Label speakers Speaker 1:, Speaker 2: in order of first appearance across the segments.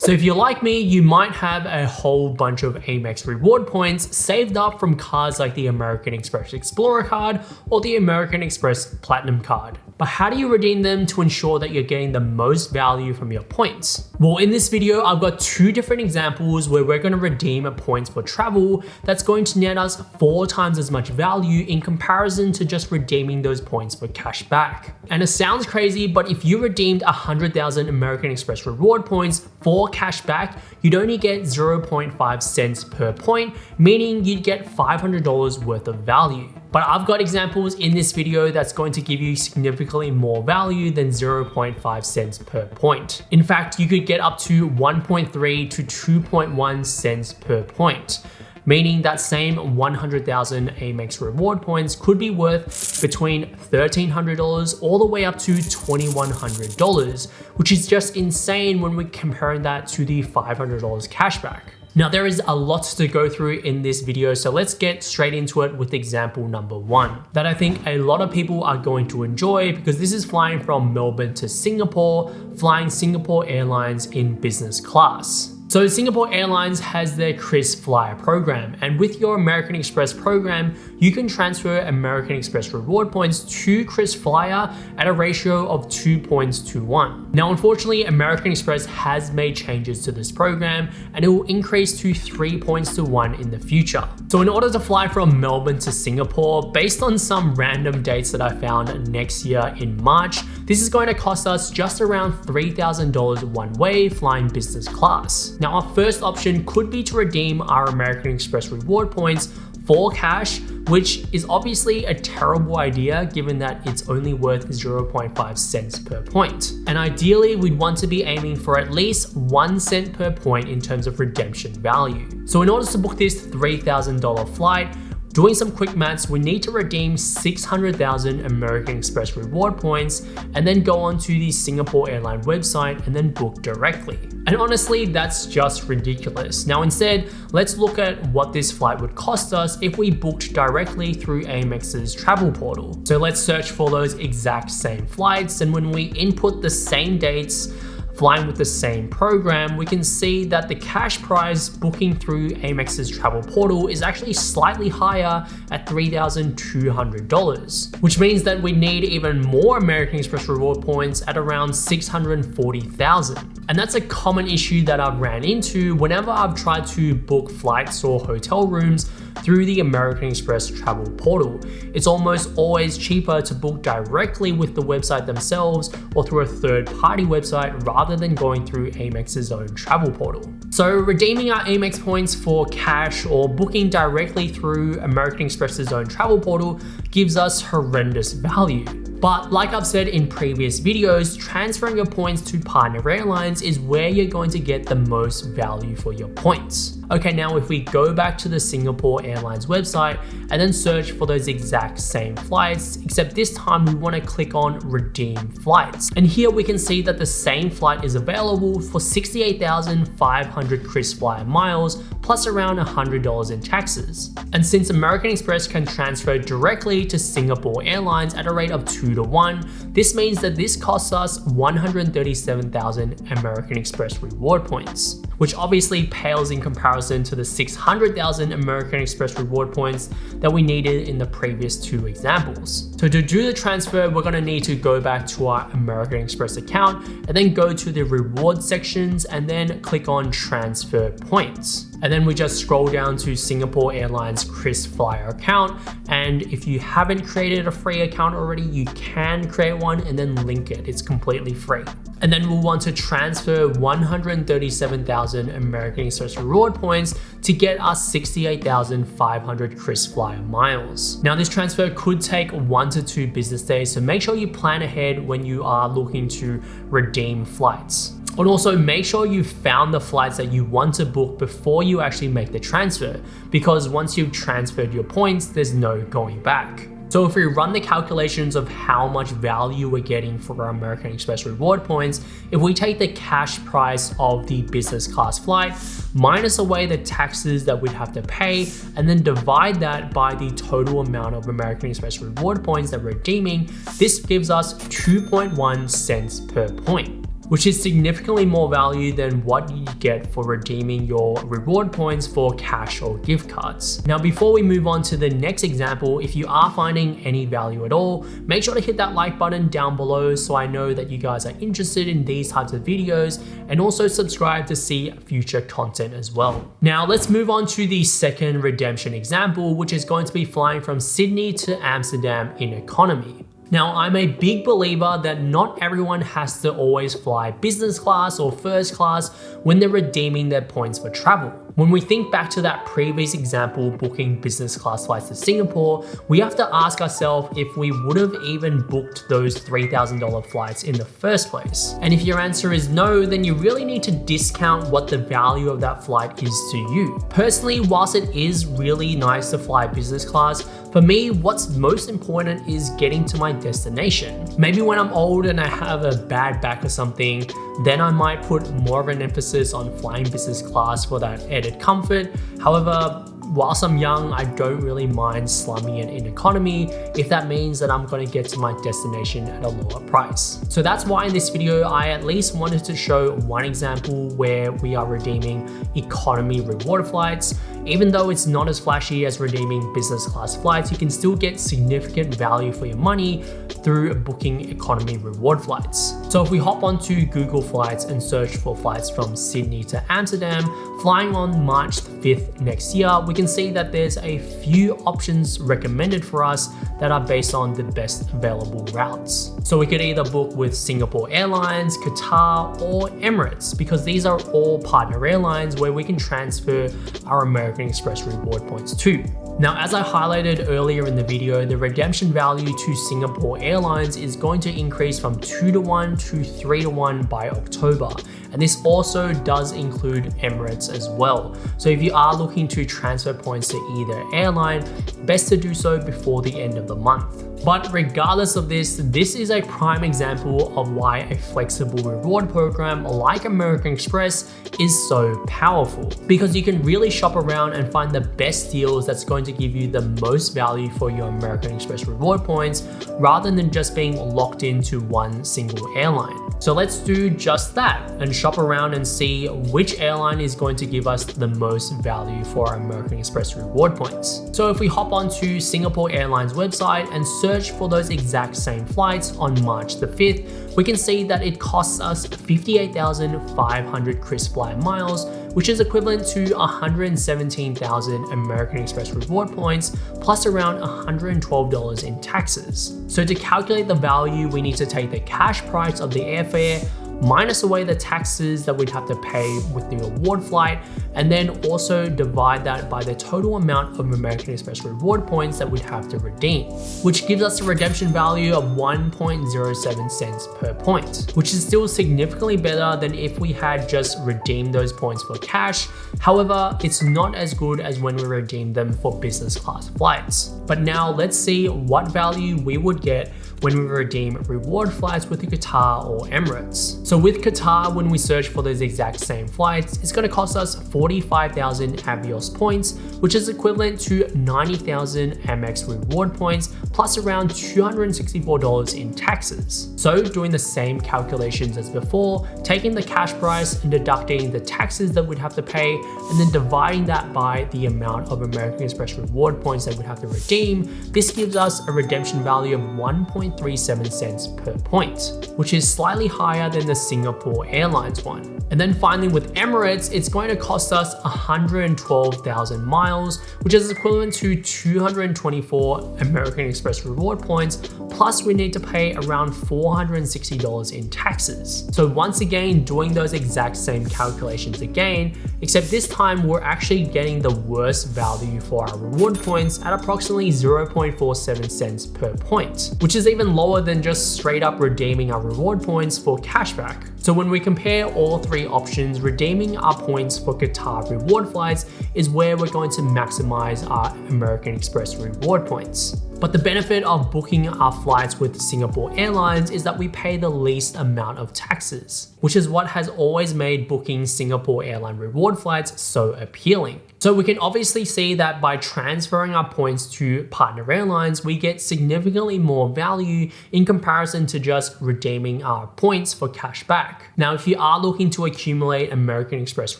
Speaker 1: So if you're like me, you might have a whole bunch of Amex reward points saved up from cards like the American Express Explorer card or the American Express Platinum card. But how do you redeem them to ensure that you're getting the most value from your points? Well, in this video, I've got two different examples where we're going to redeem points for travel that's going to net us 4 times as much value in comparison to just redeeming those points for cash back. And it sounds crazy, but if you redeemed 100,000 American Express reward points for cash back, you'd only get 0.5 cents per point, meaning you'd get $500 worth of value. But I've got examples in this video that's going to give you significantly more value than 0.5 cents per point. In fact, you could get up to 1.3 to 2.1 cents per point, meaning that same 100,000 Amex reward points could be worth between $1,300 all the way up to $2,100, which is just insane when we're comparing that to the $500 cashback. Now, there is a lot to go through in this video, so let's get straight into it with example number 1 that I think a lot of people are going to enjoy, because this is flying from Melbourne to Singapore, flying Singapore Airlines in business class. So Singapore Airlines has their KrisFlyer program, and with your American Express program, you can transfer American Express reward points to KrisFlyer at a ratio of 2 points to 1. Now, unfortunately, American Express has made changes to this program, and it will increase to 3 points to 1 in the future. So in order to fly from Melbourne to Singapore, based on some random dates that I found next year in March, this is going to cost us just around $3,000 one way flying business class. Now, our first option could be to redeem our American Express reward points for cash, which is obviously a terrible idea given that it's only worth 0.5 cents per point. And ideally, we'd want to be aiming for at least 1 cent per point in terms of redemption value. So in order to book this $3,000 flight, doing some quick maths, we need to redeem 600,000 American Express reward points and then go on to the Singapore Airlines website and then book directly. And honestly, that's just ridiculous. Now instead, let's look at what this flight would cost us if we booked directly through Amex's travel portal. So let's search for those exact same flights, and when we input the same dates, flying with the same program, we can see that the cash price booking through Amex's travel portal is actually slightly higher at $3,200, which means that we need even more American Express reward points at around 640,000. And that's a common issue that I've ran into whenever I've tried to book flights or hotel rooms through the American Express travel portal. It's almost always cheaper to book directly with the website themselves or through a third-party website rather than going through Amex's own travel portal. So redeeming our Amex points for cash or booking directly through American Express's own travel portal gives us horrendous value. But like I've said in previous videos, transferring your points to partner airlines is where you're going to get the most value for your points. Okay, now if we go back to the Singapore Airlines website and then search for those exact same flights, except this time we want to click on redeem flights. And here we can see that the same flight is available for 68,500 KrisFlyer miles plus around $100 in taxes. And since American Express can transfer directly to Singapore Airlines at a rate of 2 to 1, this means that this costs us 137,000 American Express reward points, which obviously pales in comparison to the 600,000 American Express reward points that we needed in the previous 2 examples. So to do the transfer, we're going to need to go back to our American Express account and then go to the reward sections and then click on transfer points. And then we just scroll down to Singapore Airlines KrisFlyer account. And if you haven't created a free account already, you can create one and then link it. It's completely free. And then we'll want to transfer 137,000 American Express reward points to get us 68,500 KrisFlyer miles. Now, this transfer could take 1 to 2 business days, so make sure you plan ahead when you are looking to redeem flights. And also make sure you found the flights that you want to book before you actually make the transfer, because once you've transferred your points, there's no going back. So if we run the calculations of how much value we're getting for our American Express reward points, if we take the cash price of the business class flight, minus away the taxes that we'd have to pay, and then divide that by the total amount of American Express reward points that we're redeeming, this gives us 2.1 cents per point. which is significantly more value than what you get for redeeming your reward points for cash or gift cards. Now, before we move on to the next example, if you are finding any value at all, make sure to hit that like button down below so I know that you guys are interested in these types of videos, and also subscribe to see future content as well. Now, let's move on to the second redemption example, which is going to be flying from Sydney to Amsterdam in economy. Now, I'm a big believer that not everyone has to always fly business class or first class when they're redeeming their points for travel. When we think back to that previous example, booking business class flights to Singapore, we have to ask ourselves if we would have even booked those $3,000 flights in the first place. And if your answer is no, then you really need to discount what the value of that flight is to you. Personally, whilst it is really nice to fly business class, for me, what's most important is getting to my destination. Maybe when I'm old and I have a bad back or something, then I might put more of an emphasis on flying business class for that added comfort. However, whilst I'm young, I don't really mind slumming it in economy if that means that I'm going to get to my destination at a lower price. So that's why in this video, I at least wanted to show one example where we are redeeming economy reward flights. Even though it's not as flashy as redeeming business class flights, you can still get significant value for your money through booking economy reward flights. So if we hop onto Google Flights and search for flights from Sydney to Amsterdam, flying on March 5th next year, we can see that there's a few options recommended for us that are based on the best available routes. So we could either book with Singapore Airlines, Qatar, or Emirates, because these are all partner airlines where we can transfer our American Express reward points to. Now, as I highlighted earlier in the video, the redemption value to Singapore Airlines is going to increase from 2-to-1 to 3-to-1 by October. And this also does include Emirates as well. So if you are looking to transfer points to either airline, best to do so before the end of the month. But regardless of this is a prime example of why a flexible reward program like American Express is so powerful, because you can really shop around and find the best deals that's going to give you the most value for your American Express reward points, rather than just being locked into one single airline. So let's do just that and shop around and see which airline is going to give us the most value for our American Express reward points. So if we hop onto Singapore Airlines website and search for those exact same flights on March the 5th, we can see that it costs us 58,500 KrisFly miles, which is equivalent to 117,000 American Express reward points, plus around $112 in taxes. So to calculate the value, we need to take the cash price of the airfare, minus away the taxes that we'd have to pay with the award flight, and then also divide that by the total amount of American Express reward points that we'd have to redeem, which gives us a redemption value of 1.07 cents per point, which is still significantly better than if we had just redeemed those points for cash. However, it's not as good as when we redeem them for business class flights. But now let's see what value we would get when we redeem reward flights with Qatar or Emirates. So with Qatar, when we search for those exact same flights, it's going to cost us 45,000 Avios points, which is equivalent to 90,000 Amex reward points, plus around $264 in taxes. So doing the same calculations as before, taking the cash price and deducting the taxes that we'd have to pay, and then dividing that by the amount of American Express reward points that we'd have to redeem, this gives us a redemption value of 1.37 cents per point, which is slightly higher than the Singapore Airlines one. And then finally with Emirates, it's going to cost us 112,000 miles, which is equivalent to 224 American Express reward points, plus we need to pay around $460 in taxes. So once again, doing those exact same calculations again, except this time we're actually getting the worst value for our reward points at approximately 0.47 cents per point, which is even lower than just straight up redeeming our reward points for cashback. So when we compare all three options, redeeming our points for Qatar reward flights is where we're going to maximize our American Express reward points. But the benefit of booking our flights with Singapore Airlines is that we pay the least amount of taxes, which is what has always made booking Singapore Airline reward flights so appealing. So we can obviously see that by transferring our points to partner airlines, we get significantly more value in comparison to just redeeming our points for cash back. Now, if you are looking to accumulate American Express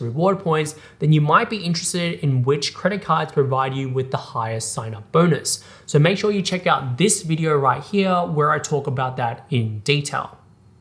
Speaker 1: reward points, then you might be interested in which credit cards provide you with the highest sign-up bonus. So make sure you check out this video right here where I talk about that in detail.